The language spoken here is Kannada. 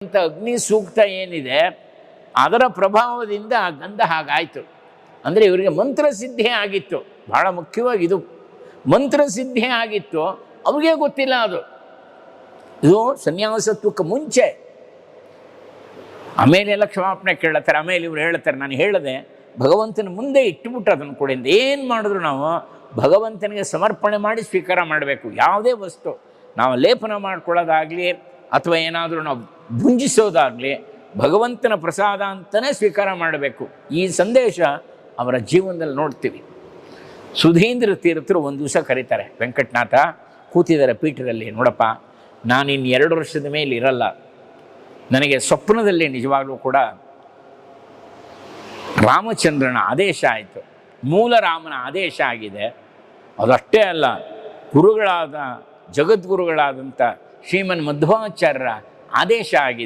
ಅಂತ ಅಗ್ನಿ ಸೂಕ್ತ ಏನಿದೆ ಅದರ ಪ್ರಭಾವದಿಂದ ಆ ಗಂಧ ಹಾಗಾಯಿತು. ಅಂದರೆ ಇವರಿಗೆ ಮಂತ್ರಸಿದ್ಧಿ ಆಗಿತ್ತು. ಬಹಳ ಮುಖ್ಯವಾಗಿ ಇದು ಮಂತ್ರಸಿದ್ಧಿ ಆಗಿತ್ತು, ಅವ್ರಿಗೆ ಗೊತ್ತಿಲ್ಲ ಅದು. ಇದು ಸನ್ಯಾಸತ್ವಕ್ಕೆ ಮುಂಚೆ. ಆಮೇಲೆಲ್ಲ ಕ್ಷಮಾಪಣೆ ಕೇಳತ್ತಾರೆ. ಆಮೇಲೆ ಇವ್ರು ಹೇಳ್ತಾರೆ, ನಾನು ಹೇಳಿದೆ ಭಗವಂತನ ಮುಂದೆ ಇಟ್ಟುಬಿಟ್ಟು ಅದನ್ನು ಕೊಡಿ ಅಂತ. ಏನು ಮಾಡಿದ್ರು ನಾವು ಭಗವಂತನಿಗೆ ಸಮರ್ಪಣೆ ಮಾಡಿ ಸ್ವೀಕಾರ ಮಾಡಬೇಕು. ಯಾವುದೇ ವಸ್ತು ನಾವು ಲೇಪನ ಮಾಡ್ಕೊಳ್ಳೋದಾಗಲಿ ಅಥವಾ ಏನಾದರೂ ನಾವು ಭುಂಜಿಸೋದಾಗಲಿ ಭಗವಂತನ ಪ್ರಸಾದ ಅಂತಲೇ ಸ್ವೀಕಾರ ಮಾಡಬೇಕು. ಈ ಸಂದೇಶ ಅವರ ಜೀವನದಲ್ಲಿ ನೋಡ್ತೀವಿ. ಸುಧೀಂದ್ರ ತೀರ್ಥರು ಒಂದು ದಿವಸ ಕರೀತಾರೆ, ವೆಂಕಟನಾಥ ಕೂತಿದ್ದಾರೆ ಪೀಠದಲ್ಲಿ, ನೋಡಪ್ಪ ನಾನಿನ್ನು 2 ವರ್ಷದ ಮೇಲೆ ಇರಲ್ಲ, ನನಗೆ ಸ್ವಪ್ನದಲ್ಲಿ ನಿಜವಾಗ್ಲೂ ಕೂಡ ರಾಮಚಂದ್ರನ ಆದೇಶ ಆಯಿತು, ಮೂಲ ರಾಮನ ಆದೇಶ ಆಗಿದೆ. ಅದಷ್ಟೇ ಅಲ್ಲ, ಗುರುಗಳಾದ ಜಗದ್ಗುರುಗಳಾದಂಥ ಶ್ರೀಮನ್ ಮಧ್ವಾಚಾರ್ಯರ ಆದೇಶ ಆಗಿದೆ.